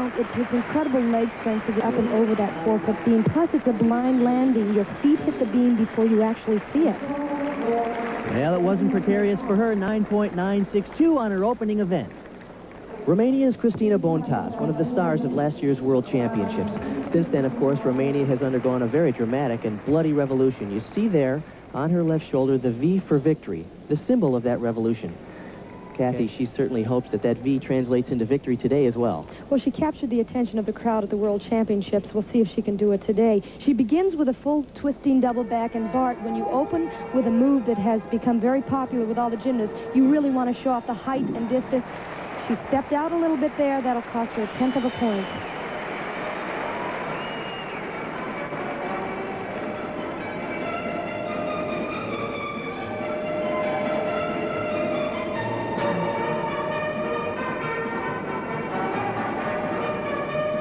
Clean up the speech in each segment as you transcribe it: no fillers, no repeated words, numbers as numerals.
It takes incredible leg strength to get up and over that 4-foot beam. Plus, it's a blind landing. Your feet hit the beam before you actually see it. Well, it wasn't precarious for her. 9.962 on her opening event. Romania's Cristina Bontas, one of the stars of last year's World Championships. Since then, of course, Romania has undergone a very dramatic and bloody revolution. You see there on her left shoulder the V for victory, the symbol of that revolution. Kathy, she certainly hopes that that V translates into victory today as well. Well, she captured the attention of the crowd at the World Championships. We'll see if she can do it today. She begins with a full twisting double back, and Bart, when you open with a move that has become very popular with all the gymnasts, you really want to show off the height and distance. She stepped out a little bit there. That'll cost her 1/10 of a point.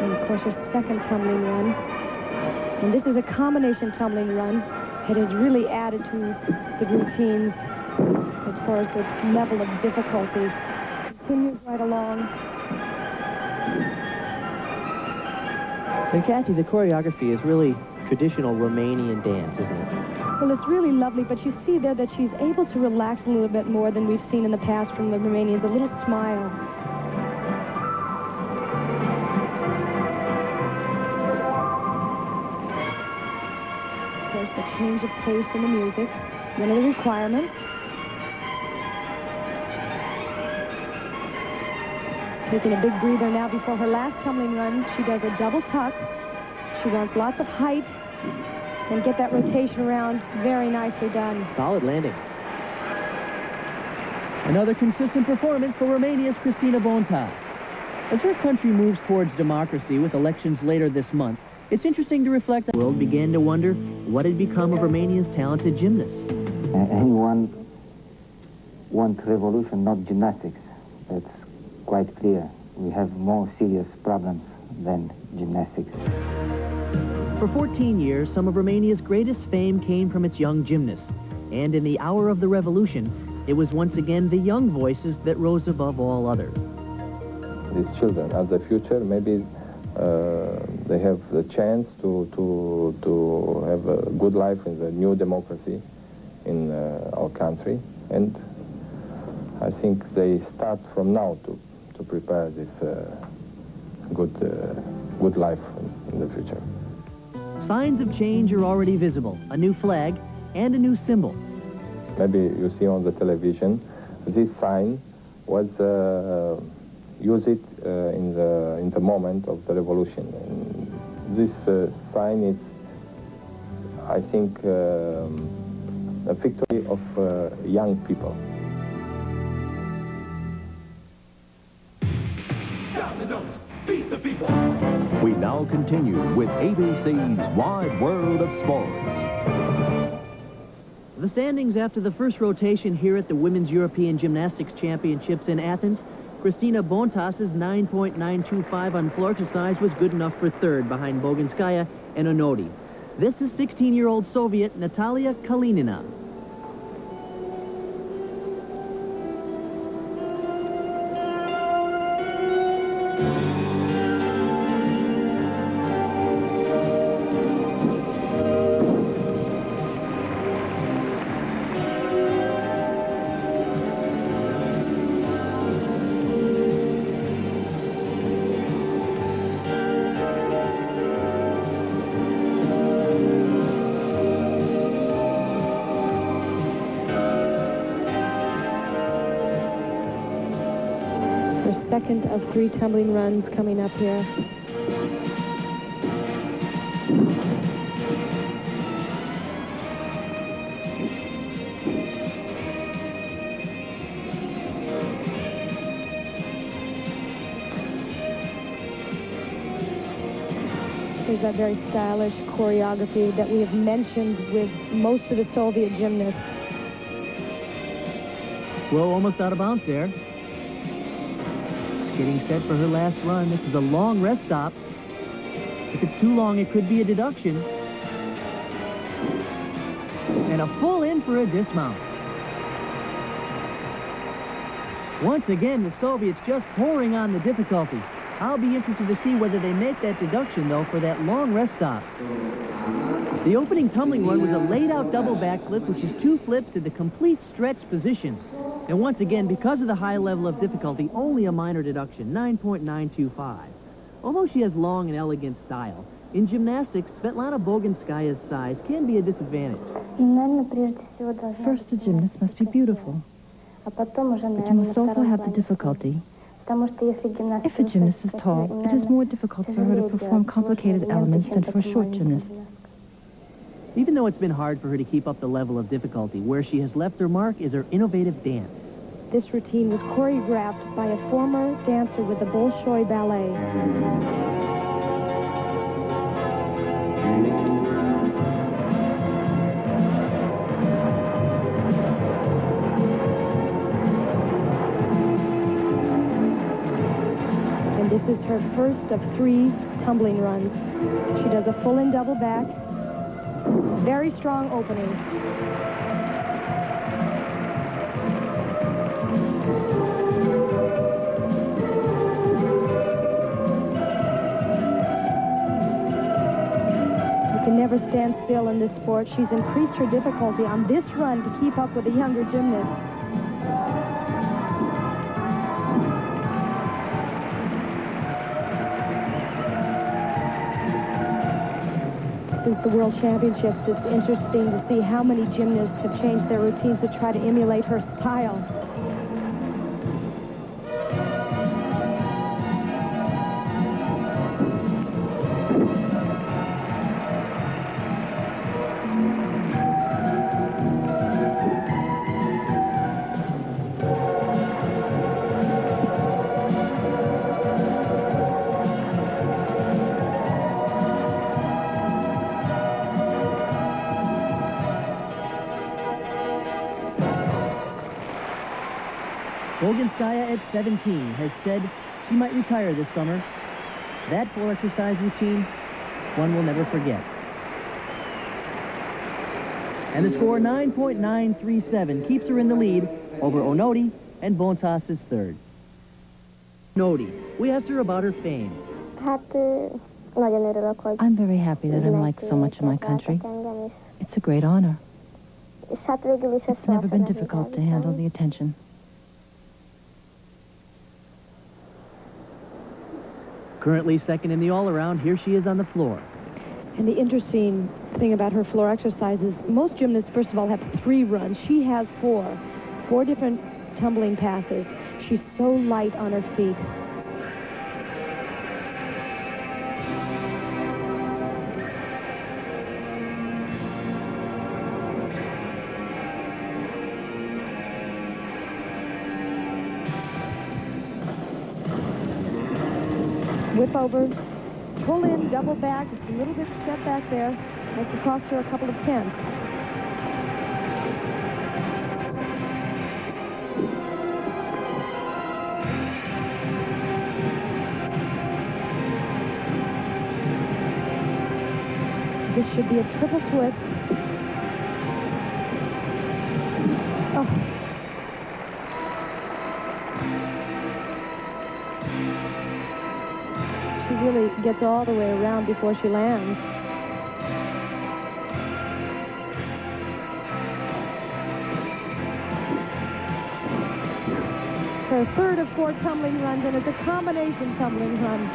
Of course, her second tumbling run. And this is a combination tumbling run that has really added to the routines as far as the level of difficulty. Continues right along. And Kathy, the choreography is really traditional Romanian dance, isn't it? Well, it's really lovely, but you see there that she's able to relax a little bit more than we've seen in the past from the Romanians. A little smile. The change of pace in the music, one of the requirements. Taking a big breather now before her last tumbling run. She does a double tuck. She wants lots of height and get that rotation around. Very nicely done. Solid landing. Another consistent performance for Romania's Cristina Bontas. As her country moves towards democracy with elections later this month, it's interesting to reflect on the world began to wonder what had become of Romania's talented gymnasts. Anyone wants revolution, not gymnastics. That's quite clear. We have more serious problems than gymnastics. For 14 years, some of Romania's greatest fame came from its young gymnasts. And in the hour of the revolution, it was once again the young voices that rose above all others. These children of the future, maybe they have the chance to have a good life in the new democracy in our country, and I think they start from now to prepare this good life in the future. Signs of change are already visible. A new flag and a new symbol. Maybe you see on the television, this sign was used in the moment of the revolution. And this sign is, I think, a victory of young people. Beat the people. We now continue with ABC's Wide World of Sports. The standings after the first rotation here at the Women's European Gymnastics Championships in Athens. Cristina Bontas's 9.925 on floor exercise was good enough for third behind Boginskaya and Onodi. This is 16-year-old Soviet Natalia Kalinina. Second of 3 tumbling runs coming up here. There's that very stylish choreography that we have mentioned with most of the Soviet gymnasts. Well, almost out of bounds there. Getting set for her last run. This is a long rest stop. If it's too long, it could be a deduction. And a full in for a dismount. Once again, the Soviets just pouring on the difficulty. I'll be interested to see whether they make that deduction, though, for that long rest stop. The opening tumbling run was a laid-out double backflip, which is 2 flips in the complete stretch position. And once again, because of the high level of difficulty, only a minor deduction, 9.925. Although she has long and elegant style, in gymnastics, Svetlana Boginskaya's size can be a disadvantage. First, a gymnast must be beautiful, but you must also have the difficulty. If a gymnast is tall, it is more difficult for her to perform complicated elements than for a short gymnast. Even though it's been hard for her to keep up the level of difficulty, where she has left her mark is her innovative dance. This routine was choreographed by a former dancer with the Bolshoi Ballet. And this is her first of 3 tumbling runs. She does a full-in double back. Very strong opening. You can never stand still in this sport. She's increased her difficulty on this run to keep up with the younger gymnasts. Since the World Championships, it's interesting to see how many gymnasts have changed their routines to try to emulate her style. Boginskaya at 17 has said she might retire this summer. That floor exercise routine, one will never forget. And the score 9.937 keeps her in the lead over Onodi and Bontas is third. Onodi, we asked her about her fame. I'm very happy that I'm liked so much in my country. It's a great honor. It's never been difficult to handle the attention. Currently second in the all-around, here she is on the floor. And the interesting thing about her floor exercises, most gymnasts, first of all, have 3 runs. She has 4. 4 different tumbling passes. She's so light on her feet. Whip over, pull in, double back. It's a little bit step back there. That could cost her a couple of tenths. This should be a triple twist. Oh. She really gets all the way around before she lands. Her third of 4 tumbling runs, and it's a combination tumbling run.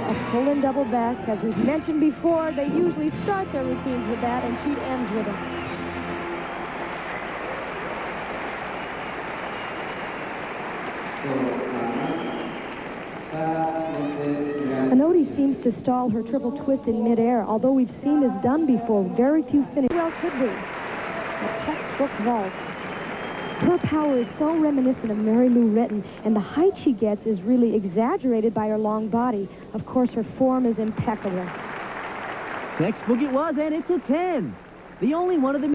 A full and double back. As we've mentioned before, they usually start their routines with that, and she ends with it. Onodi seems to stall her triple twist in midair, although we've seen this done before. Very few finish. Well, could be. A textbook vault. Her power is so reminiscent of Mary Lou Retton, and the height she gets is really exaggerated by her long body. Of course, her form is impeccable. Textbook it was, and it's a 10. The only one of the